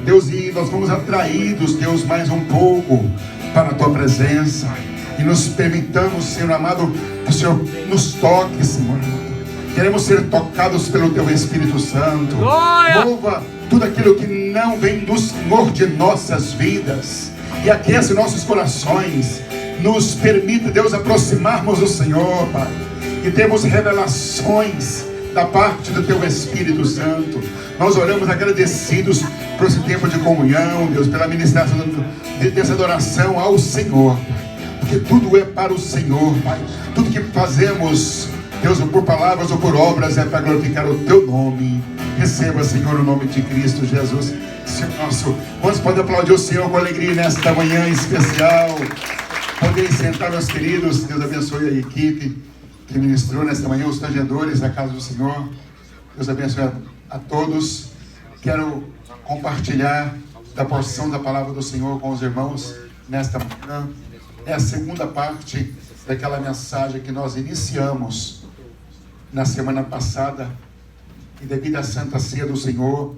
Deus, e nós fomos atraídos, Deus, mais um pouco para a Tua presença, e nos permitamos, Senhor amado, que o Senhor nos toque, Senhor. Queremos ser tocados pelo Teu Espírito Santo. Mova tudo aquilo que não vem do Senhor de nossas vidas, e aquece nossos corações. Nos permita, Deus, aproximarmos do Senhor, Pai, e temos revelações da parte do Teu Espírito Santo. Nós oramos agradecidos por esse tempo de comunhão, Deus, pela ministração dessa adoração ao Senhor, porque tudo é para o Senhor, Pai. Tudo que fazemos, Deus, por palavras ou por obras, é para glorificar o Teu nome. Receba, Senhor, o nome de Cristo Jesus, Senhor nosso. Quantos podem aplaudir o Senhor com alegria nesta manhã especial? Podem sentar, meus queridos. Deus abençoe a equipe que ministrou nesta manhã, os tangedores da casa do Senhor. Deus abençoe a todos. Quero compartilhar da porção da palavra do Senhor com os irmãos nesta manhã. É a segunda parte daquela mensagem que nós iniciamos na semana passada, e devido à Santa Ceia do Senhor,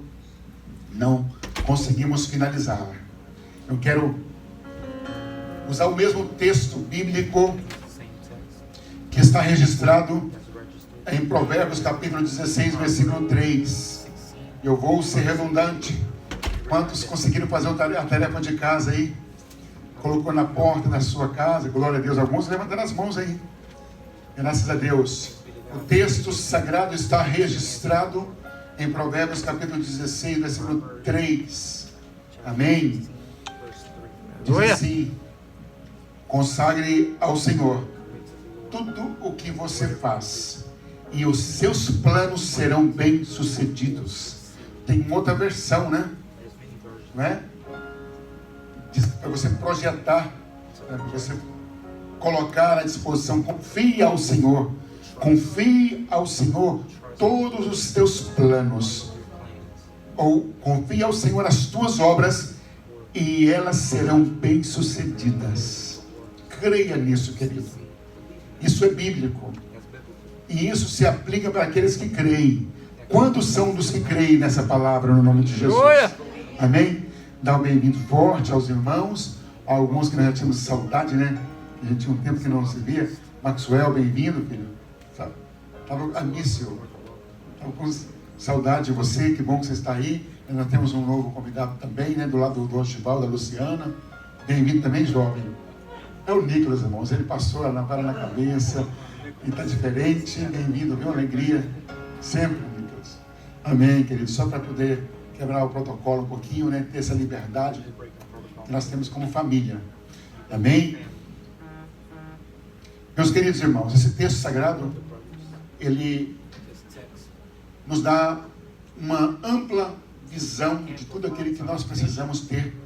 não conseguimos finalizá-la. Eu quero usar o mesmo texto bíblico que está registrado em Provérbios capítulo 16, versículo 3. Eu vou ser redundante. Quantos conseguiram fazer a tarefa de casa aí? Colocou na porta da sua casa? Glória a Deus. Alguns levantaram as mãos aí. Graças a Deus. O texto sagrado está registrado em Provérbios capítulo 16, versículo 3. Amém? Diz assim: consagre ao Senhor tudo o que você faz, e os seus planos serão bem-sucedidos. Tem uma outra versão, né? Não é? Para você projetar, para você colocar à disposição. Confie ao Senhor. Confie ao Senhor todos os teus planos. Ou confie ao Senhor as tuas obras, e elas serão bem-sucedidas. Creia nisso, querido. Isso é bíblico. E isso se aplica para aqueles que creem. Quantos são dos que creem nessa palavra no nome de Jesus? Amém? Dá um bem-vindo forte aos irmãos. Alguns que nós já tínhamos saudade, né? A gente tinha um tempo que não se via. Maxwell, bem-vindo, filho. Estava amício. Estava com saudade de você. Que bom que você está aí. E nós temos um novo convidado também, né? Do lado do Archibaldo, da Luciana. Bem-vindo também, jovem. É o Nicolas, irmãos. Ele passou a vara na cabeça e está diferente. Bem-vindo, viu? Alegria sempre, Nicolas. Amém, querido. Só para poder quebrar o protocolo um pouquinho, né? Ter essa liberdade que nós temos como família. Amém? Meus queridos irmãos, esse texto sagrado, ele nos dá uma ampla visão de tudo aquilo que nós precisamos ter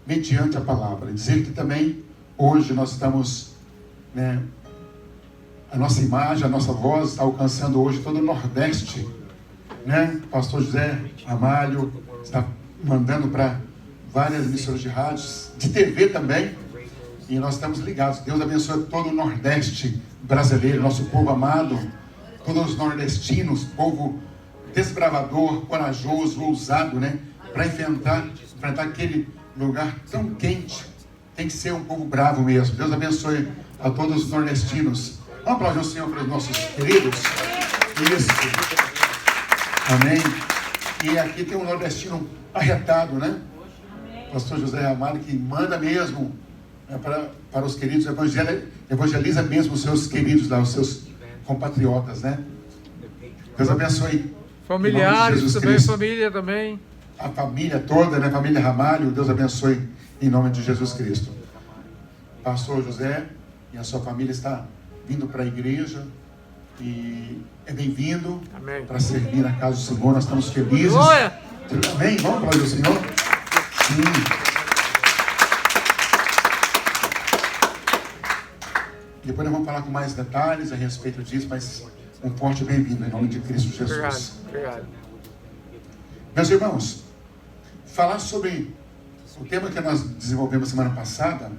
mediante a palavra. Dizer que também hoje nós estamos, né, a nossa imagem, a nossa voz está alcançando hoje todo o Nordeste, né? Pastor José Ramalho está mandando para várias emissoras de rádios, de TV também, e nós estamos ligados. Deus abençoe todo o Nordeste brasileiro, nosso povo amado, todos os nordestinos, povo desbravador, corajoso, ousado, né? Para enfrentar aquele lugar tão quente. Tem que ser um povo bravo mesmo. Deus abençoe a todos os nordestinos. Vamos aplaudir o Senhor para os nossos queridos. Isso. Amém. E aqui tem um nordestino arretado, né? Pastor José Ramalho, que manda mesmo, né, para os queridos, evangeliza mesmo os seus queridos lá, os seus compatriotas, né? Deus abençoe. Familiares também, família também. A família toda, né? Família Ramalho, Deus abençoe em nome de Jesus Cristo. Pastor José e a sua família está vindo para a igreja e é bem-vindo para servir na casa do Senhor. Nós estamos felizes. Amém? Vamos aplaudir o Senhor? Sim. Depois nós vamos falar com mais detalhes a respeito disso, mas um forte bem-vindo em nome de Cristo Jesus. Obrigado. Meus irmãos, falar sobre o tema que nós desenvolvemos semana passada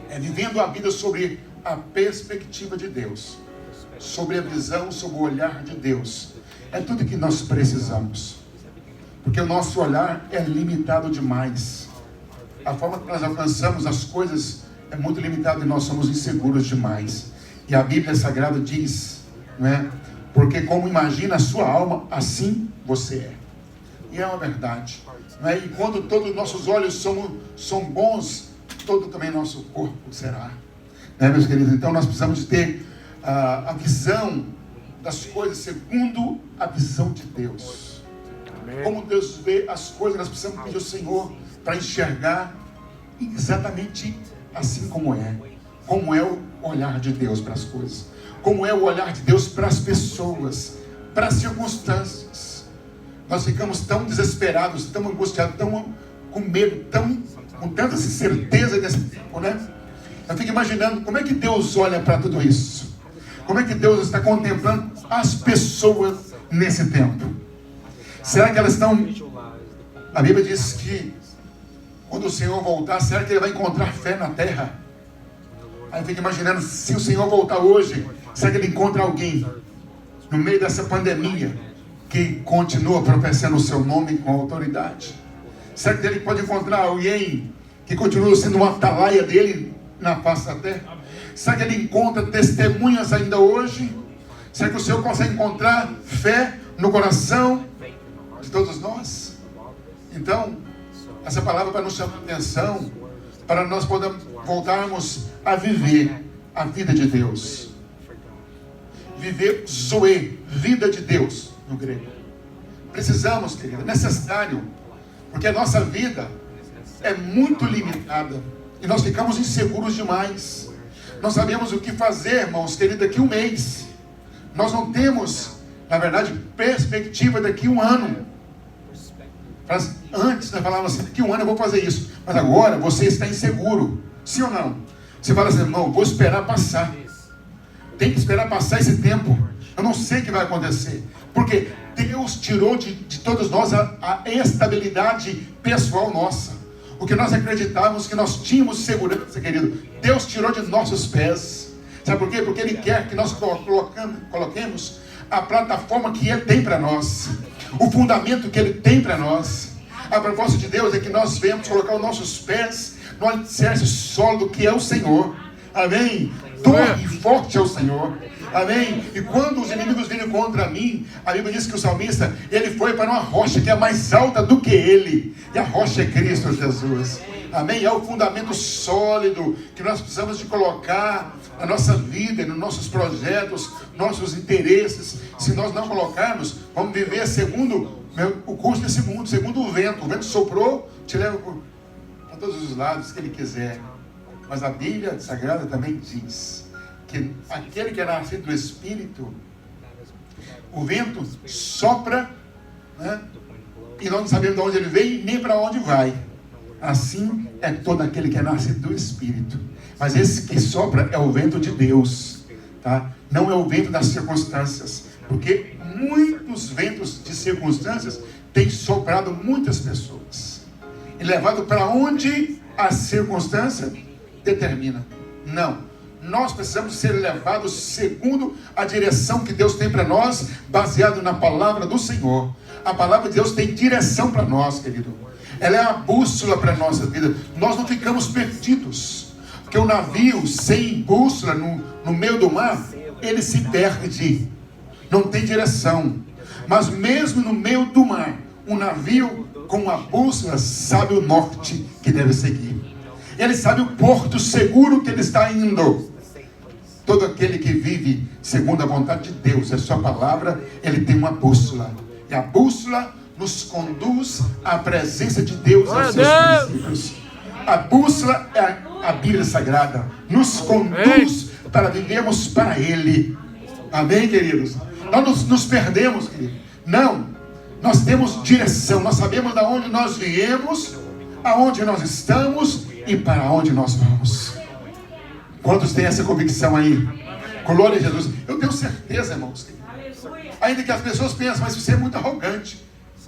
é vivendo a vida sobre a perspectiva de Deus, sobre a visão, sobre o olhar de Deus. É tudo que nós precisamos. Porque o nosso olhar é limitado demais. A forma que nós alcançamos as coisas é muito limitada e nós somos inseguros demais. E a Bíblia Sagrada diz, não é? Porque como imagina a sua alma, assim você é. E é uma verdade. Não é? E quando todos os nossos olhos são bons, todo também nosso corpo será. Né, meus queridos? Então nós precisamos de ter a visão das coisas segundo a visão de Deus. Amém. Como Deus vê as coisas, nós precisamos pedir ao Senhor para enxergar exatamente assim como é. Como é o olhar de Deus para as coisas. Como é o olhar de Deus para as pessoas, para as circunstâncias. Nós ficamos tão desesperados, tão angustiados, tão com medo, com tanta certeza nesse tempo, né? Eu fico imaginando como é que Deus olha para tudo isso. Como é que Deus está contemplando as pessoas nesse tempo. Será que elas estão... A Bíblia diz que quando o Senhor voltar, será que Ele vai encontrar fé na terra? Aí eu fico imaginando, se o Senhor voltar hoje, será que Ele encontra alguém no meio dessa pandemia que continua professando o seu nome com autoridade? Será que Ele pode encontrar alguém que continua sendo uma atalaia dele na face da terra? Será que Ele encontra testemunhas ainda hoje? Será que o Senhor consegue encontrar fé no coração de todos nós? Então, essa palavra para nos chamar a atenção, para nós podermos voltarmos a viver a vida de Deus. Viver zoe, vida de Deus, no grego. Precisamos, querido, é necessário, porque a nossa vida é muito limitada e nós ficamos inseguros demais. Não sabemos o que fazer, irmãos, querido, daqui a um mês. Nós não temos, na verdade, perspectiva daqui a um ano. Antes nós falávamos assim, daqui a um ano eu vou fazer isso. Mas agora você está inseguro. Sim ou não? Você fala assim, irmão, vou esperar passar. Tem que esperar passar esse tempo. Eu não sei o que vai acontecer. Porque Deus tirou de todos nós a estabilidade pessoal nossa. O que nós acreditávamos que nós tínhamos segurança, querido, Deus tirou de nossos pés. Sabe por quê? Porque Ele quer que nós coloquemos a plataforma que Ele tem para nós, o fundamento que Ele tem para nós. A proposta de Deus é que nós venhamos colocar os nossos pés no alicerce sólido que é o Senhor. Amém? Torre forte é o Senhor. Amém? E quando os inimigos virem contra mim, a Bíblia diz que o salmista, ele foi para uma rocha que é mais alta do que ele. E a rocha é Cristo Jesus. Amém? É o fundamento sólido que nós precisamos de colocar na nossa vida, nos nossos projetos, nossos interesses. Se nós não colocarmos, vamos viver segundo o curso desse mundo, segundo o vento. O vento soprou, te leva para todos os lados que ele quiser. Mas a Bíblia Sagrada também diz que aquele que é nascido do Espírito, o vento sopra, né? E nós não sabemos de onde ele veio nem para onde vai. Assim é todo aquele que é nascido do Espírito. Mas esse que sopra é o vento de Deus, tá? Não é o vento das circunstâncias, porque muitos ventos de circunstâncias têm soprado muitas pessoas e levado para onde a circunstância determina. Não. Nós precisamos ser levados segundo a direção que Deus tem para nós, baseado na palavra do Senhor. A palavra de Deus tem direção para nós, querido. Ela é a bússola para a nossa vida. Nós não ficamos perdidos, porque o navio sem bússola no meio do mar, ele se perde, não tem direção. Mas mesmo no meio do mar, um navio com a bússola sabe o norte que deve seguir. Ele sabe o porto seguro que ele está indo. Todo aquele que vive segundo a vontade de Deus, a sua palavra, ele tem uma bússola. E a bússola nos conduz à presença de Deus, aos seus princípios. A bússola é a Bíblia Sagrada. Nos conduz para vivermos para Ele. Amém, queridos? Nós nos perdemos, querido. Não. Nós temos direção. Nós sabemos de onde nós viemos, aonde nós estamos e para onde nós vamos. Quantos têm essa convicção aí? Glória a Jesus. Eu tenho certeza, irmãos. Ainda que as pessoas pensem, mas você é muito arrogante.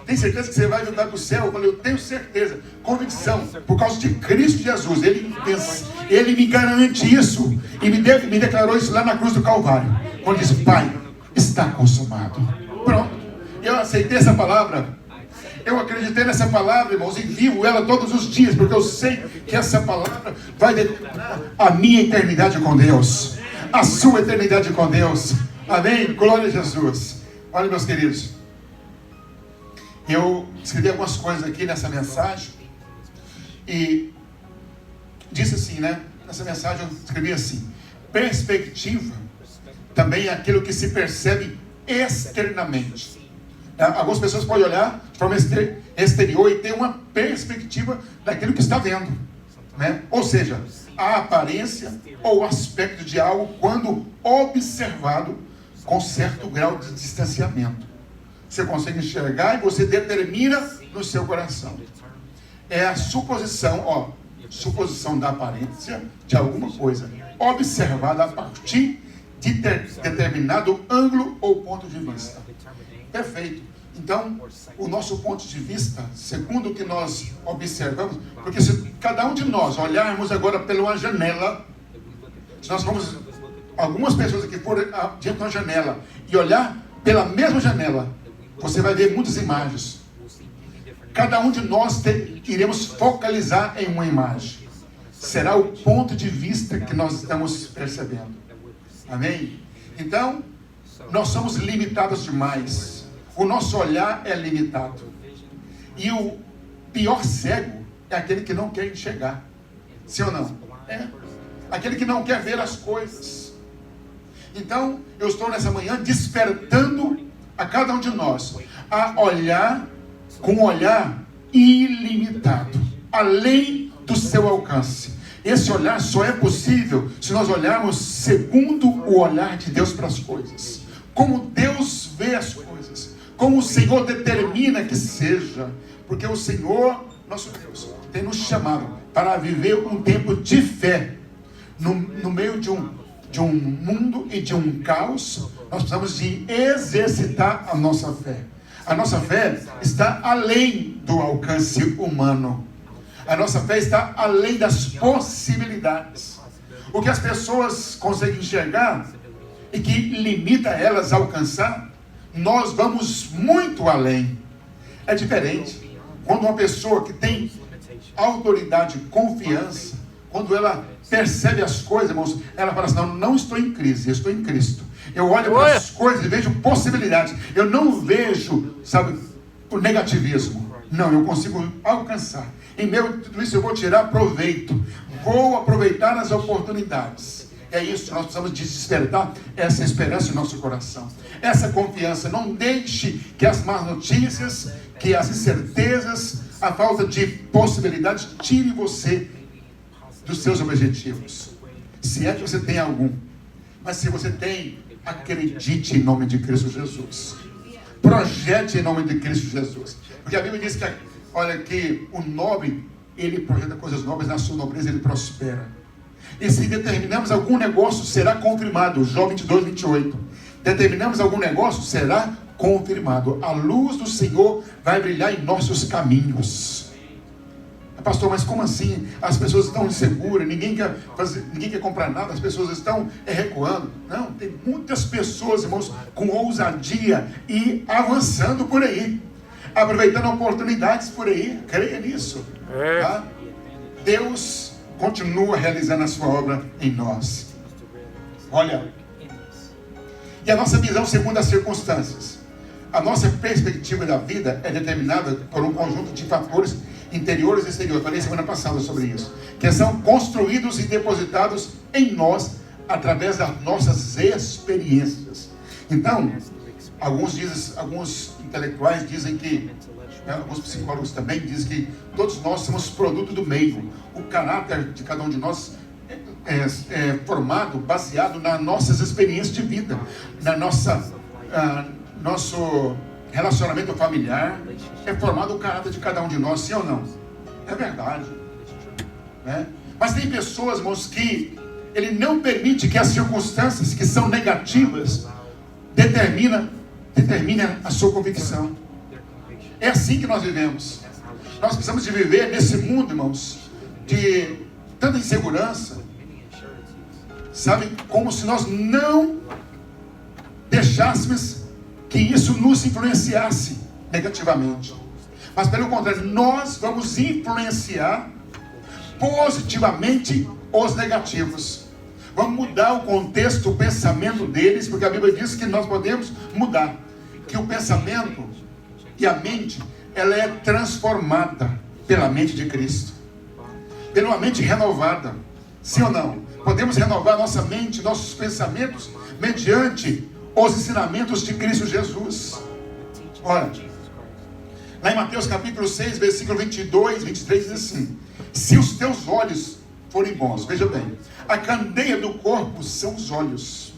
Tem certeza que você vai voltar para o céu? Eu falei, eu tenho certeza, convicção, por causa de Cristo Jesus. Ele me garante isso. E me declarou isso lá na cruz do Calvário. Quando disse, Pai, está consumado. Pronto. Eu aceitei essa palavra. Eu acreditei nessa palavra, irmãos, e vivo ela todos os dias, porque eu sei que essa palavra vai determinar a minha eternidade com Deus, a sua eternidade com Deus. Amém? Glória a Jesus. Olha, meus queridos, eu escrevi algumas coisas aqui nessa mensagem e disse assim, né? Nessa mensagem eu escrevi assim: perspectiva também é aquilo que se percebe externamente. Algumas pessoas podem olhar de forma exterior e ter uma perspectiva daquilo que está vendo, né? Ou seja, a aparência ou o aspecto de algo quando observado com certo grau de distanciamento. Você consegue enxergar e você determina no seu coração. É a suposição, suposição da aparência de alguma coisa observada a partir de determinado ângulo ou ponto de vista. Perfeito. Então, o nosso ponto de vista, segundo o que nós observamos, porque se cada um de nós olharmos agora pela janela, se nós formos, algumas pessoas aqui forem diante de uma janela e olhar pela mesma janela, você vai ver muitas imagens. Cada um de nós iremos focalizar em uma imagem. Será o ponto de vista que nós estamos percebendo. Amém? Então, nós somos limitados demais. O nosso olhar é limitado. E o pior cego é aquele que não quer enxergar. Sim ou não? É. Aquele que não quer ver as coisas. Então, eu estou nessa manhã despertando a cada um de nós a olhar com um olhar ilimitado, além do seu alcance. Esse olhar só é possível se nós olharmos segundo o olhar de Deus para as coisas. Como Deus vê as coisas. Como o Senhor determina que seja. Porque o Senhor, nosso Deus, tem nos chamado para viver um tempo de fé. No meio de um mundo e de um caos, nós precisamos de exercitar a nossa fé. A nossa fé está além do alcance humano. A nossa fé está além das possibilidades. O que as pessoas conseguem enxergar e que limita elas a alcançar, nós vamos muito além. É diferente. Quando uma pessoa que tem autoridade, confiança, quando ela percebe as coisas, irmãos, ela fala assim: não estou em crise, eu estou em Cristo. Eu olho para as coisas e vejo possibilidades. Eu não vejo, o negativismo. Não, eu consigo alcançar. Em meio a tudo isso eu vou tirar proveito. Vou aproveitar as oportunidades. É isso, nós precisamos despertar essa esperança em nosso coração. Essa confiança. Não deixe que as más notícias, que as incertezas, a falta de possibilidades tire você dos seus objetivos. Se é que você tem algum. Mas se você tem, acredite em nome de Cristo Jesus. Projete em nome de Cristo Jesus. Porque a Bíblia diz que, olha, que o nobre, ele projeta coisas nobres, na sua nobreza ele prospera. E se determinamos algum negócio, será confirmado. Jó 22, 28. Determinamos algum negócio, será confirmado. A luz do Senhor vai brilhar em nossos caminhos. Pastor, mas como assim? As pessoas estão inseguras, ninguém quer comprar nada, as pessoas estão recuando. Não, tem muitas pessoas, irmãos, com ousadia e avançando por aí, aproveitando oportunidades por aí. Creia nisso. Tá? Deus continua realizando a sua obra em nós. Olha, e a nossa visão segundo as circunstâncias. A nossa perspectiva da vida é determinada por um conjunto de fatores interiores e exteriores. Eu falei semana passada sobre isso. Que são construídos e depositados em nós através das nossas experiências. Então, alguns intelectuais dizem que, alguns psicólogos também dizem que todos nós somos produto do meio. O caráter de cada um de nós é formado, baseado nas nossas experiências de vida, na nosso relacionamento familiar, é formado o caráter de cada um de nós, sim ou não? É verdade, né? Mas tem pessoas, irmãos, que ele não permite que as circunstâncias que são negativas determinem a sua convicção. É assim que nós vivemos. Nós precisamos de viver nesse mundo, irmãos, de tanta insegurança, sabe? Como se nós não deixássemos que isso nos influenciasse negativamente. Mas pelo contrário, nós vamos influenciar positivamente os negativos. Vamos mudar o contexto, o pensamento deles, porque a Bíblia diz que nós podemos mudar. Que o pensamento e a mente, ela é transformada pela mente de Cristo. Pela mente renovada. Sim ou não? Podemos renovar nossa mente, nossos pensamentos, mediante os ensinamentos de Cristo Jesus. Olha, lá em Mateus capítulo 6, versículo 22, 23, diz assim: se os teus olhos forem bons, veja bem, a candeia do corpo são os olhos,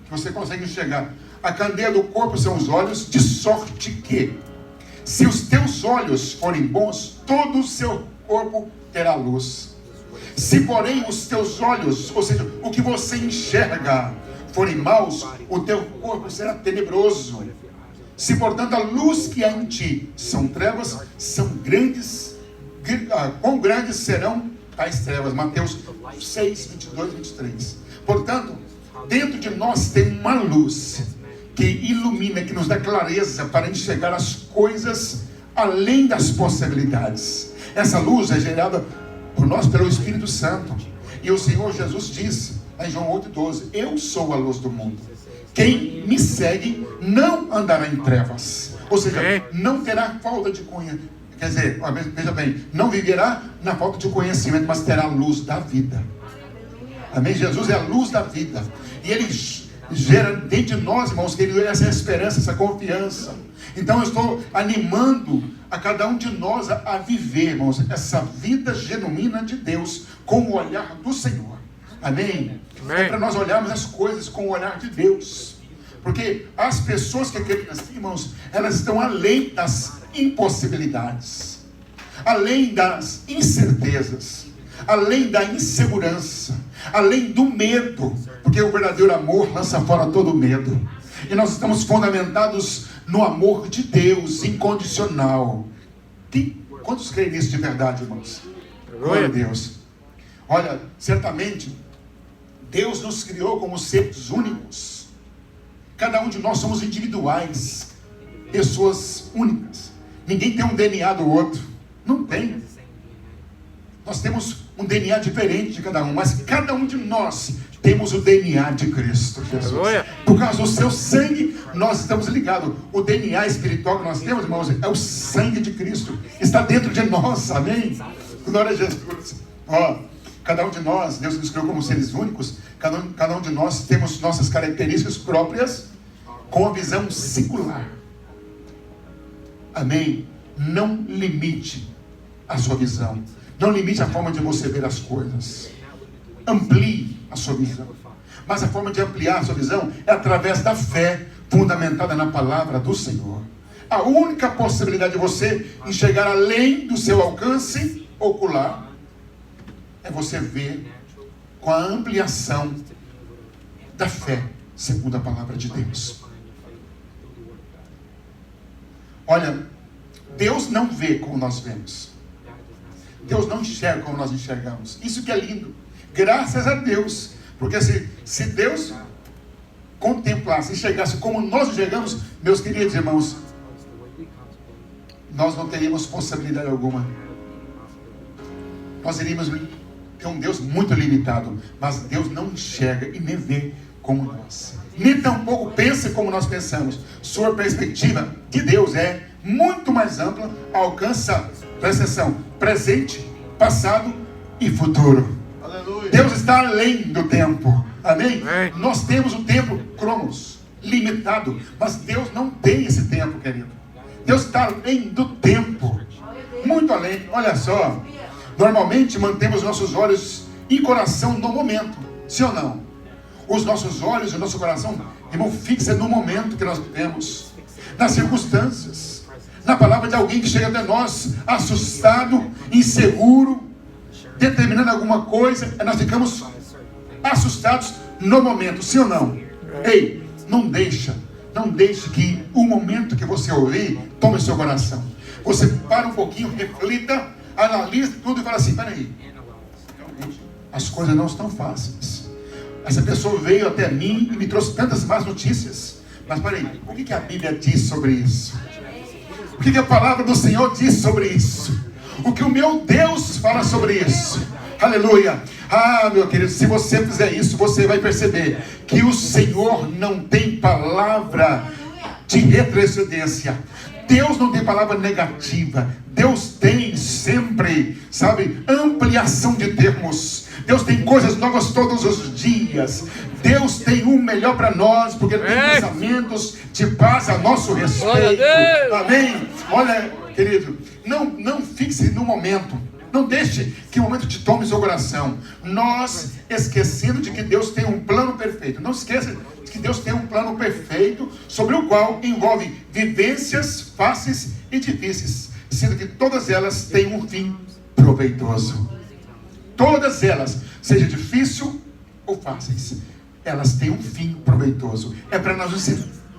que você consegue enxergar. A candeia do corpo são os olhos, de sorte que, se os teus olhos forem bons, todo o seu corpo terá luz. Se porém os teus olhos, ou seja, o que você enxerga, forem maus, o teu corpo será tenebroso. Se portanto a luz que há em ti são trevas, são grandes, quão grandes serão as trevas. Mateus 6, 22 e 23. Portanto, dentro de nós tem uma luz que ilumina, que nos dá clareza para enxergar as coisas além das possibilidades. Essa luz é gerada por nós pelo Espírito Santo. E o Senhor Jesus disse, em João 8,12, eu sou a luz do mundo. Quem me segue não andará em trevas. Ou seja, não terá falta de conhecimento. Quer dizer, veja bem, não viverá na falta de conhecimento, mas terá a luz da vida. Amém? Jesus é a luz da vida. E Ele gera dentro de nós, irmãos, queridos, essa esperança, essa confiança. Então eu estou animando a cada um de nós a viver, irmãos, essa vida genuína de Deus com o olhar do Senhor. Amém? É para nós olharmos as coisas com o olhar de Deus. Porque as pessoas que querem assim, irmãos, elas estão além das impossibilidades, além das incertezas, além da insegurança, além do medo, porque o verdadeiro amor lança fora todo medo. E nós estamos fundamentados no amor de Deus, incondicional. Quantos creem nisso de verdade, irmãos? Glória a Deus. Olha, certamente Deus nos criou como seres únicos. Cada um de nós somos individuais, pessoas únicas. Ninguém tem um DNA do outro. Não tem. Nós temos um DNA diferente de cada um, mas cada um de nós temos o DNA de Cristo Jesus. Por causa do seu sangue, nós estamos ligados. O DNA espiritual que nós temos, irmãos, é o sangue de Cristo. Está dentro de nós, amém? Glória a Jesus. Ó, cada um de nós, Deus nos criou como seres únicos. Cada um de nós temos nossas características próprias, com a visão singular. Amém? Não limite a sua visão. Não limite a forma de você ver as coisas. Amplie a sua visão. Mas a forma de ampliar a sua visão é através da fé fundamentada na palavra do Senhor. A única possibilidade de você enxergar além do seu alcance ocular é você ver com a ampliação da fé, segundo a palavra de Deus. Olha, Deus não vê como nós vemos. Deus não enxerga como nós enxergamos. Isso que é lindo. Graças a Deus. Porque se Deus contemplasse, enxergasse como nós enxergamos, meus queridos irmãos, nós não teríamos possibilidade alguma. Nós iríamos ter um Deus muito limitado. Mas Deus não enxerga e nem vê como nós. Nem tampouco pensa como nós pensamos. Sua perspectiva de Deus é muito mais ampla, alcança, presta atenção, presente, passado e futuro. Aleluia. Deus está além do tempo. Amém? Nós temos o tempo, cromos, limitado, mas Deus não tem esse tempo, querido. Deus está além do tempo, muito além. Olha só, normalmente mantemos nossos olhos e coração no momento, sim ou não? Os nossos olhos e o nosso coração, irmão, fixa no momento que nós vivemos, nas circunstâncias, na palavra de alguém que chega até nós assustado, inseguro, determinando alguma coisa, nós ficamos assustados no momento, sim ou não? Ei, não deixe que o momento que você ouvir tome seu coração. Você para um pouquinho, reflita, analise tudo e fala assim, peraí, realmente as coisas não estão fáceis. Essa pessoa veio até mim e me trouxe tantas más notícias, mas peraí, o que a Bíblia diz sobre isso? O que a palavra do Senhor diz sobre isso? O que o meu Deus fala sobre isso? Aleluia. Ah, meu querido, se você fizer isso, você vai perceber que o Senhor não tem palavra de retrocedência. Deus não tem palavra negativa. Deus tem sempre, sabe, ampliação de termos. Deus tem coisas novas todos os dias. Deus tem o melhor para nós, porque Ele tem pensamentos de paz a nosso respeito. Amém? Olha, querido, não fixe no momento. Não deixe que o momento te tome seu coração. Nós esquecendo de que Deus tem um plano perfeito. Não esqueça de que Deus tem um plano perfeito, sobre o qual envolve vivências fáceis e difíceis, sendo que todas elas têm um fim proveitoso. Todas elas, seja difícil ou fáceis, elas têm um fim proveitoso. É para nós nos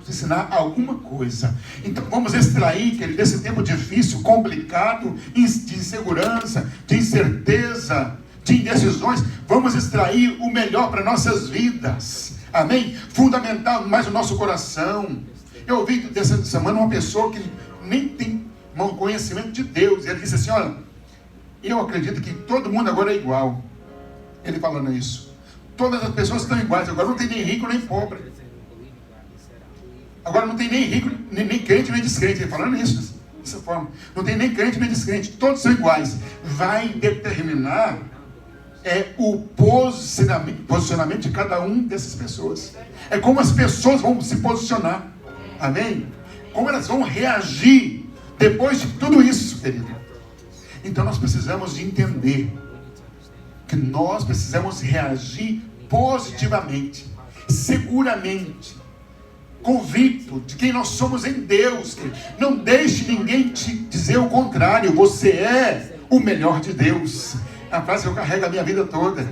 ensinar alguma coisa. Então vamos extrair, querido, desse tempo difícil, complicado, de insegurança, de incerteza, de indecisões, vamos extrair o melhor para nossas vidas. Amém? Fundamental mais o nosso coração. Eu ouvi dessa semana uma pessoa que nem tem conhecimento de Deus. Ele disse assim: olha, eu acredito que todo mundo agora é igual. Ele falando isso. Todas as pessoas estão iguais. Agora não tem nem rico nem pobre. Agora não tem nem rico, nem crente, nem descrente. Ele falando isso dessa forma. Não tem nem crente, nem descrente. Todos são iguais. Vai determinar o posicionamento de cada um dessas pessoas. É como as pessoas vão se posicionar. Amém? Como elas vão reagir depois de tudo isso, querido. Então nós precisamos de entender que nós precisamos reagir positivamente, seguramente, convicto de quem nós somos em Deus. Não deixe ninguém te dizer o contrário. Você é o melhor de Deus. É a frase que eu carrego a minha vida toda.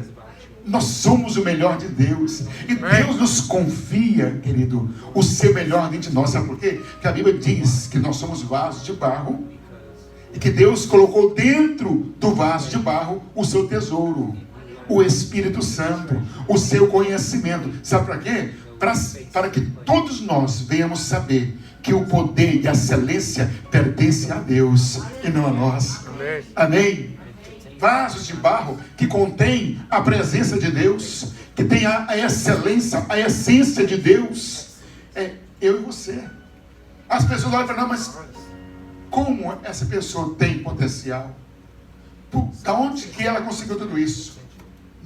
Nós somos o melhor de Deus. E Deus nos confia, querido, o seu melhor dentro de nós. Sabe por quê? Porque a Bíblia diz que nós somos vasos de barro e que Deus colocou dentro do vaso de barro o seu tesouro, o Espírito Santo, o seu conhecimento. Sabe para quê? Para que todos nós venhamos saber que o poder e a excelência pertencem a Deus e não a nós. Amém? Vasos de barro que contém a presença de Deus, que tem a excelência, a essência de Deus. É eu e você. As pessoas olham para nós, mas como essa pessoa tem potencial? Da onde que ela conseguiu tudo isso?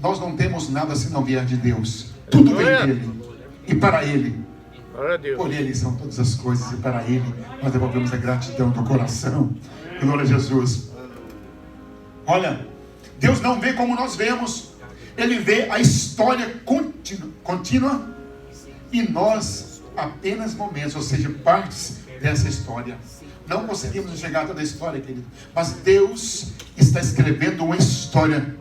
Nós não temos nada se não vier de Deus. Tudo vem dele e para Ele. Por Ele são todas as coisas e para Ele nós devolvemos a gratidão do coração. Glória a Jesus. Olha, Deus não vê como nós vemos. Ele vê a história contínua e nós apenas momentos, ou seja, partes dessa história. Não conseguimos enxergar toda a história, querido, mas Deus está escrevendo uma história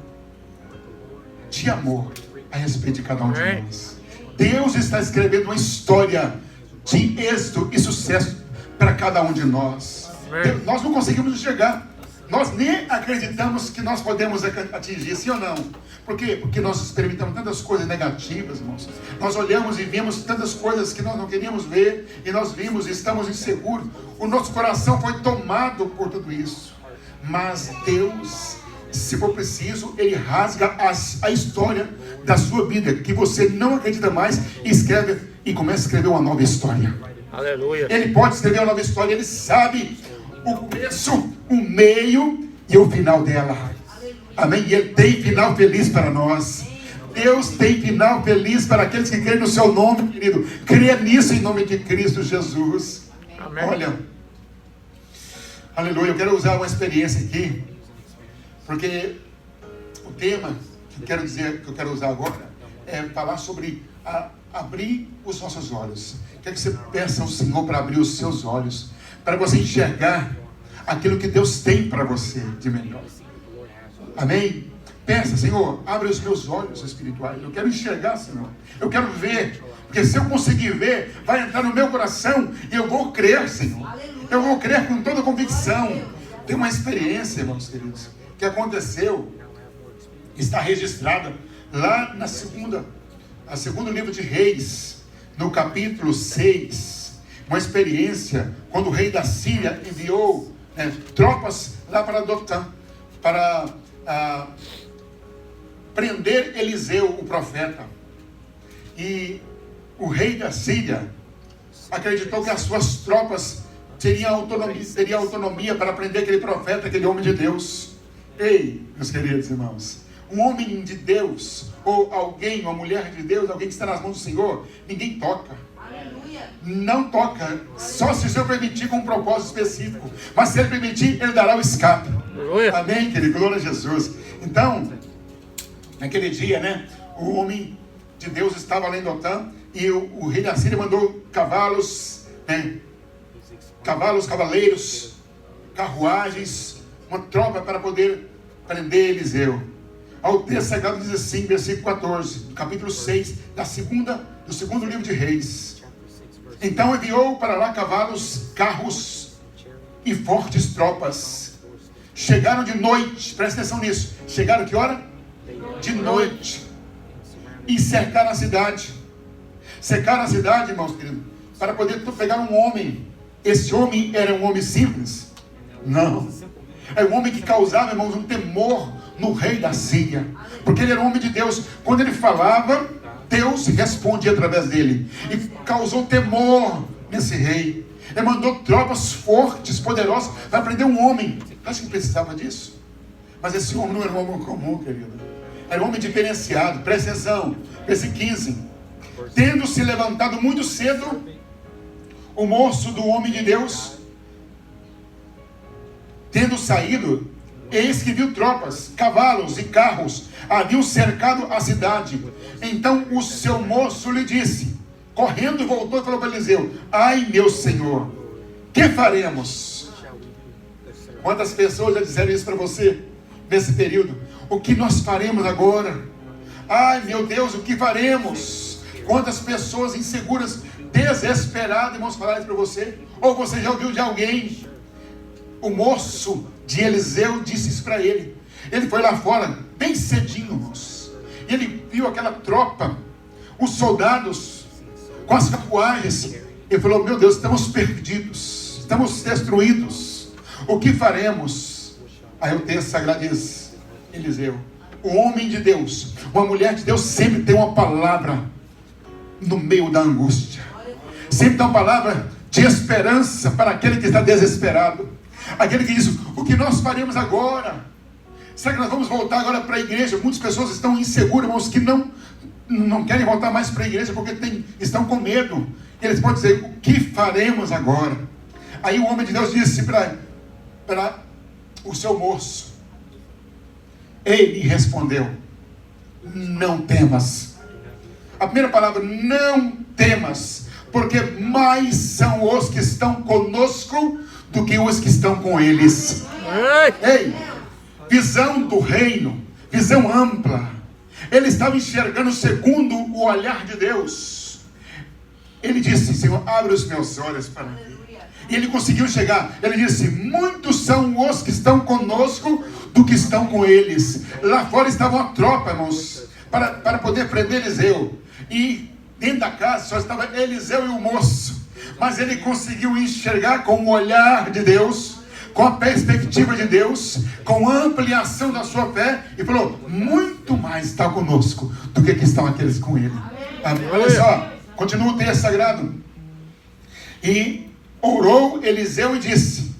de amor a respeito de cada um de nós. Deus está escrevendo uma história de êxito e sucesso para cada um de nós. Nós não conseguimos enxergar. Nós nem acreditamos que nós podemos atingir, sim ou não? Por quê? Porque nós experimentamos tantas coisas negativas, irmãos. Nós olhamos e vimos tantas coisas que nós não queríamos ver, e nós vimos e estamos inseguros. O nosso coração foi tomado por tudo isso. Mas Deus, se for preciso, Ele rasga a história da sua vida, que você não acredita mais, e escreve, e começa a escrever uma nova história. Aleluia. Ele pode escrever uma nova história, Ele sabe o começo, o meio e o final dela. Amém? E Ele tem final feliz para nós. Deus tem final feliz para aqueles que creem no seu nome, querido. Creia nisso em nome de Cristo Jesus. Amém. Olha, aleluia. Eu quero usar uma experiência aqui, porque o tema que eu quero usar agora é falar sobre abrir os nossos olhos. Quero que você peça ao Senhor para abrir os seus olhos, para você enxergar aquilo que Deus tem para você de melhor. Amém? Peça, Senhor, abre os meus olhos espirituais. Eu quero enxergar, Senhor. Eu quero ver. Porque se eu conseguir ver, vai entrar no meu coração e eu vou crer, Senhor. Eu vou crer com toda convicção. Tem uma experiência, irmãos queridos, que aconteceu, está registrada lá no segundo livro de Reis, no capítulo 6. uma experiência quando o rei da Síria enviou tropas lá para Dotã, para prender Eliseu, o profeta. E o rei da Síria acreditou que as suas tropas teriam autonomia para prender aquele profeta, aquele homem de Deus. Ei, meus queridos irmãos, um homem de Deus, ou alguém, uma mulher de Deus, alguém que está nas mãos do Senhor, ninguém toca. Aleluia. Não toca, só se o Senhor permitir com um propósito específico. Mas se Ele permitir, Ele dará o escape. Aleluia. Amém, querido? Glória a Jesus. Então, naquele dia, o homem de Deus estava lá em Dotã, e o rei da Síria mandou cavalos, cavaleiros, carruagens, uma tropa para poder prender Eliseu. O texto sagrado diz assim, versículo 14, capítulo 6, do segundo livro de Reis. Então enviou para lá cavalos, carros e fortes tropas. Chegaram de noite, presta atenção nisso. Chegaram que hora? De noite. E cercaram a cidade. Cercaram a cidade, irmãos queridos, para poder pegar um homem. Esse homem era um homem simples? Não. Era um homem que causava, irmãos, um temor no rei da Síria. Porque ele era um homem de Deus. Quando ele falava, Deus respondia através dele. E causou temor nesse rei. Ele mandou tropas fortes, poderosas, para prender um homem. Acho que precisava disso. Mas esse homem não era um homem comum, querido. Era um homem diferenciado. Presta atenção. Versículo 15. Tendo se levantado muito cedo, o moço do homem de Deus, tendo saído, eis que viu tropas, cavalos e carros, haviam cercado a cidade. Então o seu moço lhe disse, correndo, voltou e falou para Eliseu, ai meu senhor, que faremos? Quantas pessoas já disseram isso para você nesse período? O que nós faremos agora? Ai meu Deus, o que faremos? Quantas pessoas inseguras, desesperadas, irmãos, falaram isso para você? Ou você já ouviu de alguém? O moço de Eliseu disse isso para ele. Ele foi lá fora, bem cedinho, irmãos. E ele viu aquela tropa, os soldados, com as carruagens. Ele falou, meu Deus, estamos perdidos, estamos destruídos. O que faremos? Aí o texto sagrado diz, Eliseu, o homem de Deus, uma mulher de Deus sempre tem uma palavra no meio da angústia. Sempre tem uma palavra de esperança para aquele que está desesperado. Aquele que diz, o que nós faremos agora? Será que nós vamos voltar agora para a igreja? Muitas pessoas estão inseguras, irmãos, que não querem voltar mais para a igreja porque estão com medo. E eles podem dizer, o que faremos agora? Aí o homem de Deus disse para o seu moço. Ele respondeu, não temas. A primeira palavra, não temas, porque mais são os que estão conosco do que os que estão com eles. Ei, visão do reino, visão ampla. Ele estava enxergando segundo o olhar de Deus. Ele disse, Senhor, abre os meus olhos para mim. E ele conseguiu chegar. Ele disse, muitos são os que estão conosco do que estão com eles. Lá fora estava uma tropa, irmãos, para poder prender Eliseu. E dentro da casa só estava Eliseu e o moço. Mas ele conseguiu enxergar com o olhar de Deus, com a perspectiva de Deus, com a ampliação da sua fé, e falou, muito mais está conosco do que estão aqueles com ele. Amém. Olha só, continua o texto sagrado. E orou Eliseu e disse,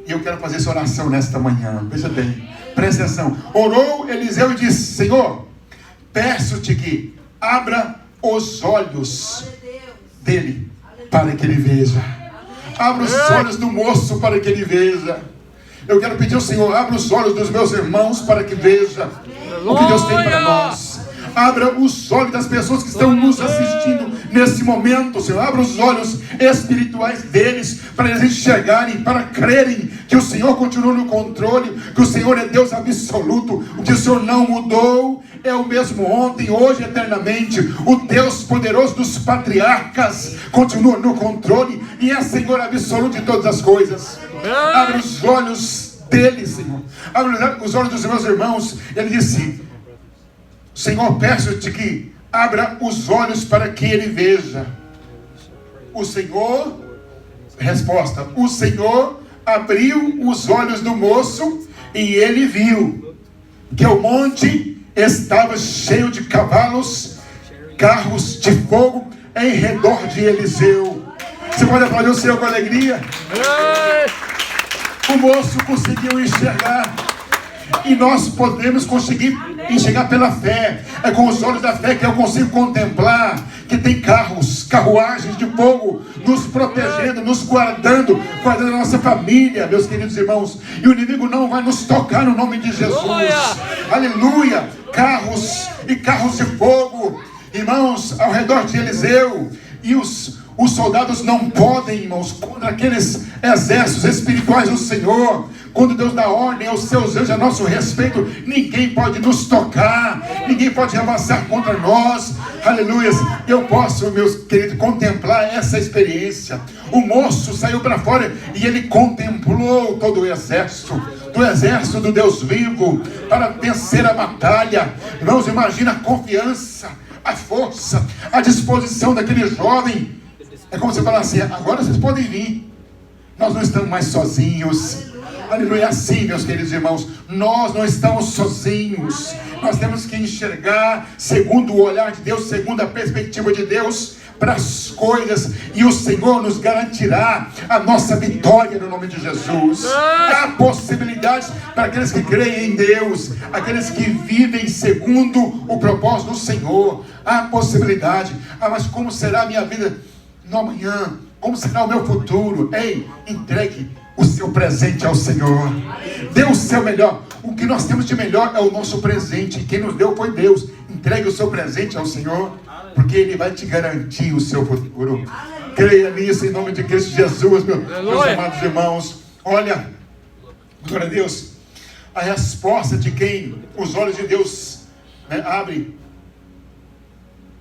e eu quero fazer essa oração nesta manhã, veja bem, presta atenção. Orou Eliseu e disse, Senhor, peço-te que abra os olhos dele, para que ele veja. Abra os olhos do moço para que ele veja. Eu quero pedir ao Senhor, abra os olhos dos meus irmãos para que veja o que Deus tem para nós. Abra os olhos das pessoas que estão nos assistindo nesse momento, Senhor. Abra os olhos espirituais deles para eles enxergarem, para crerem que o Senhor continua no controle, que o Senhor é Deus absoluto, o que o Senhor não mudou, é o mesmo ontem, hoje, eternamente. O Deus poderoso dos patriarcas continua no controle e é Senhor absoluto de todas as coisas. Abra os olhos deles, Senhor. Abra os olhos dos meus irmãos. Ele disse, Senhor, peço-te que abra os olhos para que ele veja. o Senhor, resposta, o Senhor abriu os olhos do moço e ele viu que o monte estava cheio de cavalos, carros de fogo em redor de Eliseu. Você pode aplaudir o Senhor com alegria? O moço conseguiu enxergar. E nós podemos conseguir enxergar pela fé. É com os olhos da fé que eu consigo contemplar que tem carros, carruagens de fogo nos protegendo, nos guardando a nossa família, meus queridos irmãos. E o inimigo não vai nos tocar no nome de Jesus. Aleluia! Carros e carros de fogo, irmãos, ao redor de Eliseu. E os soldados não podem, irmãos, contra aqueles exércitos espirituais do Senhor. Quando Deus dá ordem aos seus anjos a nosso respeito, ninguém pode nos tocar, ninguém pode avançar contra nós. Aleluia! Eu posso, meus queridos, contemplar essa experiência. O moço saiu para fora e ele contemplou todo o exército, do exército do Deus vivo, para vencer a batalha. Irmãos, imagina a confiança, a força, a disposição daquele jovem. É como você falar assim: agora vocês podem vir, nós não estamos mais sozinhos. Aleluia, assim, meus queridos irmãos, nós não estamos sozinhos. Nós temos que enxergar segundo o olhar de Deus, segundo a perspectiva de Deus para as coisas, e o Senhor nos garantirá a nossa vitória no nome de Jesus. Há possibilidades para aqueles que creem em Deus, aqueles que vivem segundo o propósito do Senhor. Há possibilidade. Mas como será a minha vida no amanhã? Como será o meu futuro? Ei, entregue o seu presente ao Senhor. Dê o seu melhor. O que nós temos de melhor é o nosso presente. Quem nos deu foi Deus. Entregue o seu presente ao Senhor, porque Ele vai te garantir o seu futuro. Creia nisso em nome de Cristo Jesus, meus amados irmãos. Olha, glória a Deus, a resposta de quem os olhos de Deus abre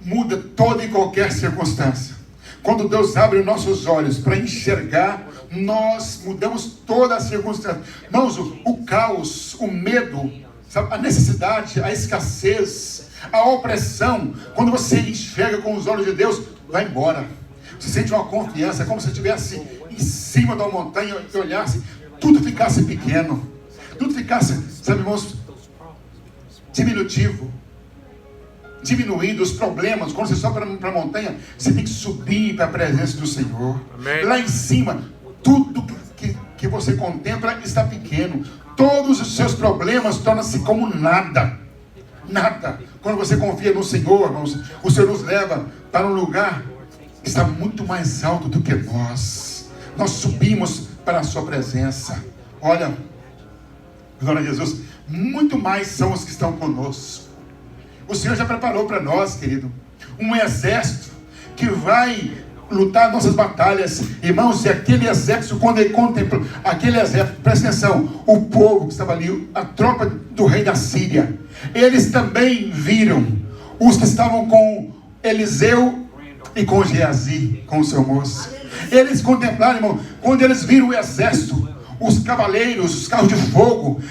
muda toda e qualquer circunstância. Quando Deus abre os nossos olhos para enxergar, nós mudamos toda a circunstância. Irmãos, o caos, o medo, sabe, a necessidade, a escassez, a opressão, quando você enxerga com os olhos de Deus, vai embora. Você sente uma confiança, é como se estivesse em cima da montanha e olhasse, tudo ficasse pequeno, tudo ficasse, sabe, irmãos, diminutivo. Diminuindo os problemas. Quando você sobe para a montanha, você tem que subir para a presença do Senhor. Amém. Lá em cima, tudo que você contempla está pequeno. Todos os seus problemas tornam-se como nada. Nada. Quando você confia no Senhor, irmãos, o Senhor nos leva para um lugar que está muito mais alto do que nós. Nós subimos para a sua presença. Olha, glória a Jesus, muito mais são os que estão conosco. O Senhor já preparou para nós, querido, um exército que vai lutar nossas batalhas. Irmãos, e aquele exército, quando ele contemplou, aquele exército, presta atenção, o povo que estava ali, a tropa do rei da Síria, eles também viram os que estavam com Eliseu e com Geazi, com o seu moço. Eles contemplaram, irmão, quando eles viram o exército, os cavaleiros, os carros de fogo,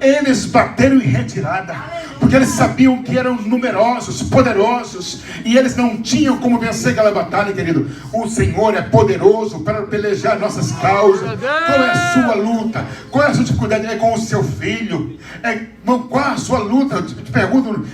eles bateram em retirada, porque eles sabiam que eram numerosos, poderosos, e eles não tinham como vencer aquela batalha, querido. O Senhor é poderoso para pelejar nossas causas. Qual é a sua luta? Qual é a sua dificuldade? É com o seu filho? Qual é a sua luta? Eu te pergunto,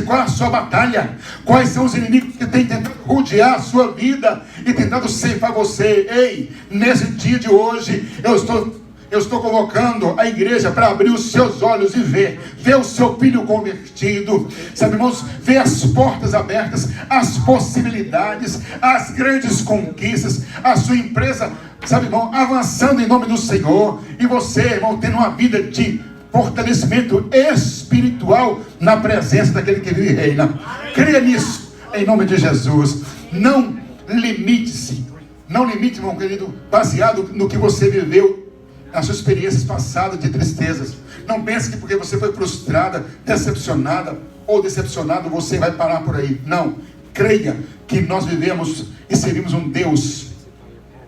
qual é a sua batalha? Quais são os inimigos que têm tentado rodear a sua vida e tentado ceifar você? Nesse dia de hoje, eu estou convocando a igreja para abrir os seus olhos e ver o seu filho convertido, sabe, irmãos, ver as portas abertas, as possibilidades, as grandes conquistas, a sua empresa, sabe, irmão, avançando em nome do Senhor, e você, irmão, tendo uma vida de fortalecimento espiritual na presença daquele que vive e reina. Creia nisso, em nome de Jesus. Não limite-se, irmão querido, baseado no que você viveu nas suas experiências passadas de tristezas. Não pense que porque você foi frustrada, decepcionada ou decepcionado, você vai parar por aí. Não. Creia que nós vivemos e servimos um Deus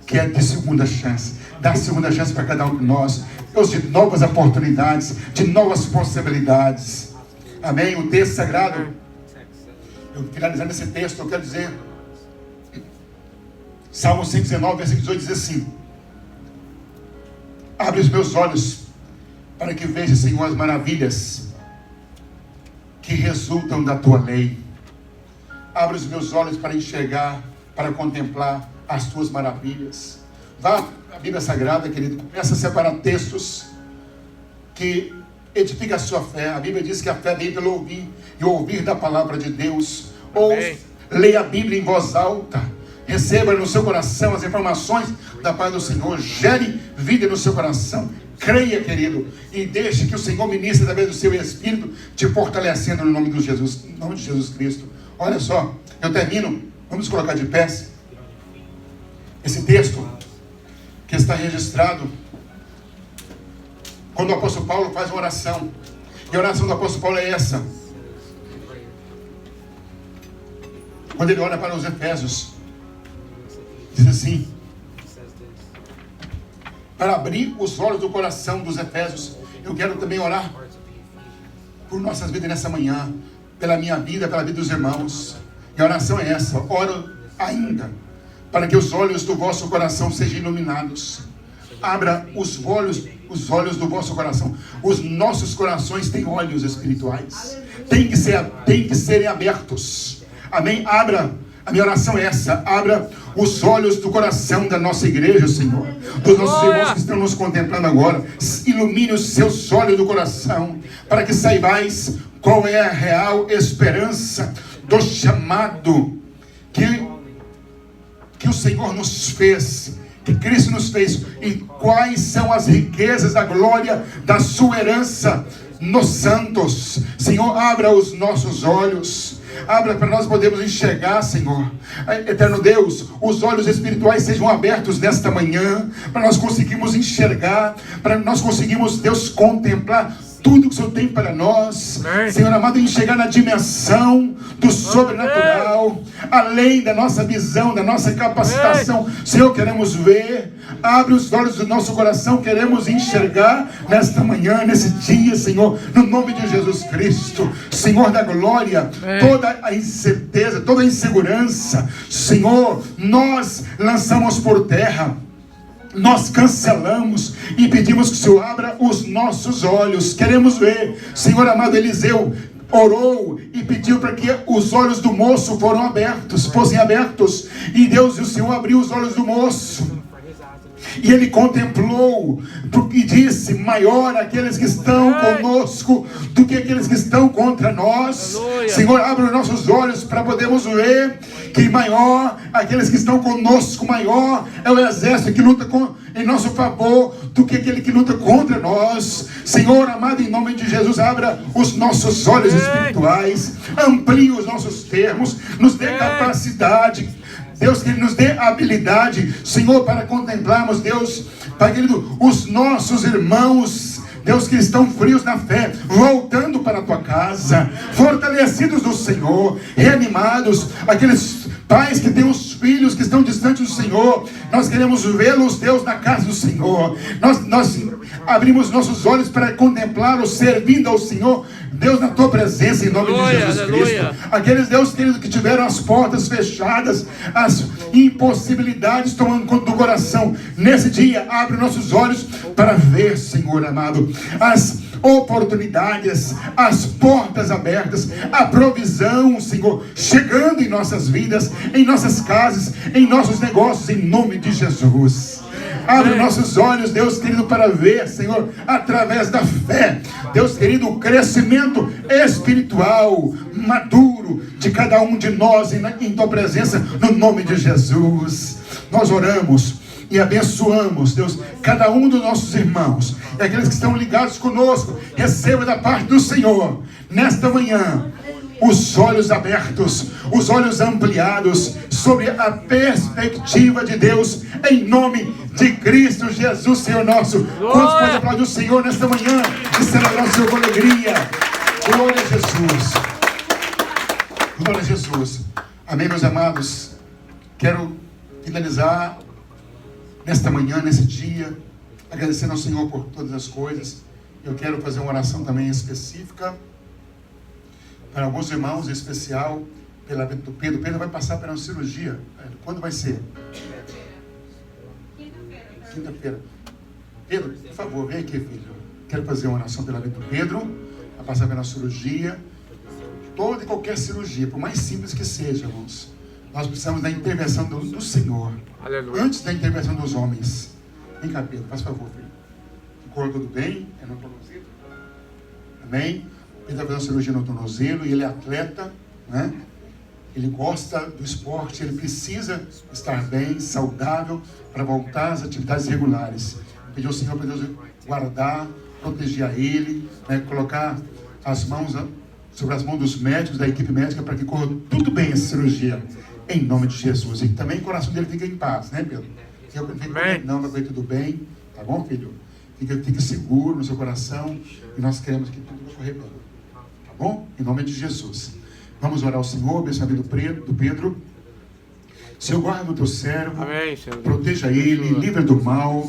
que é de segunda chance. Dá segunda chance para cada um de nós. Deus de novas oportunidades, de novas possibilidades. Amém? O texto sagrado, eu finalizando esse texto, eu quero dizer, Salmo 119, versículo 18 diz assim: abre os meus olhos para que veja, Senhor, as maravilhas que resultam da tua lei. Abre os meus olhos para enxergar, para contemplar as tuas maravilhas. Vá à Bíblia Sagrada, querido, começa a separar textos que edificam a sua fé. A Bíblia diz que a fé vem pelo ouvir, e ouvir da palavra de Deus. Ou leia a Bíblia em voz alta, receba no seu coração as informações da paz do Senhor, gere vida no seu coração. Creia, querido, e deixe que o Senhor ministre através do seu Espírito, te fortalecendo no nome de Jesus, em nome de Jesus Cristo. Olha só, eu termino, vamos colocar de pé esse texto que está registrado quando o apóstolo Paulo faz uma oração. E a oração do apóstolo Paulo é essa: quando ele olha para os Efésios, diz assim: para abrir os olhos do coração dos Efésios. Eu quero também orar por nossas vidas nessa manhã, pela minha vida, pela vida dos irmãos. E a oração é essa: oro ainda para que os olhos do vosso coração sejam iluminados. Abra os olhos do vosso coração. Os nossos corações têm olhos espirituais, tem que serem abertos. Amém? A minha oração é essa: abra os olhos do coração da nossa igreja, Senhor, dos nossos irmãos que estão nos contemplando agora. Ilumine os seus olhos do coração, para que saibais qual é a real esperança do chamado que o Senhor nos fez, que Cristo nos fez, e quais são as riquezas da glória da sua herança nos santos. Senhor, abra os nossos olhos, abra para nós podermos enxergar, Senhor. Eterno Deus, os olhos espirituais sejam abertos nesta manhã, para nós conseguirmos enxergar, para nós conseguirmos, Deus, contemplar tudo que o Senhor tem para nós, Senhor amado, enxergar na dimensão do sobrenatural, além da nossa visão, da nossa capacitação. Senhor, queremos ver, abre os olhos do nosso coração, queremos enxergar nesta manhã, nesse dia, Senhor, no nome de Jesus Cristo. Senhor da glória, toda a incerteza, toda a insegurança, Senhor, nós lançamos por terra, nós cancelamos e pedimos que o Senhor abra os nossos olhos. Queremos ver. Senhor amado, Eliseu orou e pediu para que os olhos do moço fossem abertos, e Deus e o Senhor abriu os olhos do moço, e ele contemplou e disse: maior aqueles que estão conosco do que aqueles que estão contra nós. Aleluia. Senhor, abre os nossos olhos para podermos ver que maior aqueles que estão conosco, maior é o exército que luta em nosso favor do que aquele que luta contra nós. Senhor amado, em nome de Jesus, abra os nossos olhos espirituais, amplie os nossos termos, nos dê capacidade, Deus, que Ele nos dê habilidade, Senhor, para contemplarmos, Deus, Pai querido, os nossos irmãos, Deus, que estão frios na fé, voltando para a Tua casa, fortalecidos no Senhor, reanimados, aqueles pais que têm os filhos que estão distantes do Senhor, nós queremos vê-los, Deus, na casa do Senhor. Nós abrimos nossos olhos para contemplá-los, servindo ao Senhor, Deus, na Tua presença, em nome de Jesus Cristo. Aqueles, Deus querido, que tiveram as portas fechadas, as impossibilidades tomando conta do coração, nesse dia, abre nossos olhos para ver, Senhor amado, as oportunidades, as portas abertas, a provisão, Senhor, chegando em nossas vidas, em nossas casas, em nossos negócios, em nome de Jesus. Abre nossos olhos, Deus querido, para ver, Senhor, através da fé, Deus querido, o crescimento espiritual, maduro, de cada um de nós em Tua presença, no nome de Jesus. Nós oramos e abençoamos, Deus, cada um dos nossos irmãos, e aqueles que estão ligados conosco, receba da parte do Senhor, nesta manhã, os olhos abertos, os olhos ampliados, sobre a perspectiva de Deus, em nome de Cristo Jesus, Senhor nosso. Quantos podem aplaudir o Senhor nesta manhã, e celebrar o Senhor com alegria? Glória a Jesus. Glória a Jesus. Amém, meus amados. Quero finalizar nesta manhã, nesse dia, agradecendo ao Senhor por todas as coisas. Eu quero fazer uma oração também específica para alguns irmãos, em especial pela vida do Pedro. Pedro vai passar pela cirurgia. Quando vai ser? Quinta-feira. Pedro, por favor, vem aqui, filho. Quero fazer uma oração pela vida do Pedro. Vai passar pela cirurgia. Toda e qualquer cirurgia, por mais simples que seja, irmãos, nós precisamos da intervenção do Senhor. Aleluia. Antes da intervenção dos homens. Vem cá, Pedro, faz favor, filho. Ficou tudo bem? É no tornozelo? Amém? Pedro vai fazer uma cirurgia no tornozelo e ele é atleta, né? Ele gosta do esporte, ele precisa estar bem, saudável, para voltar às atividades regulares. Pediu ao Senhor para Deus guardar, proteger a ele, né? Colocar as mãos sobre as mãos dos médicos, da equipe médica, para que corra tudo bem essa cirurgia, em nome de Jesus. E também o coração dele fica em paz, né, Pedro? Não, vai tudo bem, tá bom, filho? Fica seguro no seu coração, e nós queremos que tudo vai correr bem, tá bom? Em nome de Jesus. Vamos orar ao Senhor, abençoe a vida do Pedro. Senhor, guarda o teu servo. Amém, Senhor. Proteja ele, livre do mal.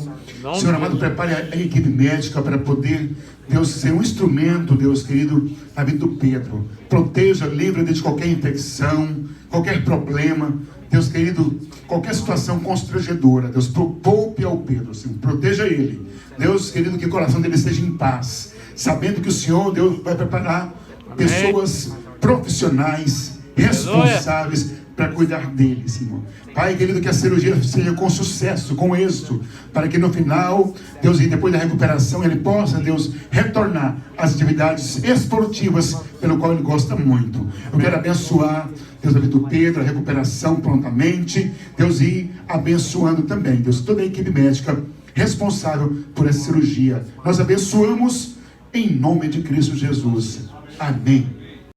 Senhor amado, prepare a equipe médica para poder, Deus, ser um instrumento, Deus querido, na vida do Pedro. Proteja, livre de qualquer infecção, qualquer problema, Deus querido, qualquer situação constrangedora. Deus, poupe ao Pedro, Senhor. Proteja ele. Deus querido, que o coração dele esteja em paz, sabendo que o Senhor, Deus, vai preparar pessoas profissionais, responsáveis para cuidar dele, Senhor. Pai querido, que a cirurgia seja com sucesso, com êxito, para que no final, Deus, e depois da recuperação, ele possa, Deus, retornar às atividades esportivas pelo qual ele gosta muito. Eu quero abençoar, Deus, a vida do Pedro, a recuperação prontamente, Deus, e abençoando também, Deus, toda a equipe médica responsável por essa cirurgia. Nós abençoamos em nome de Cristo Jesus. Amém.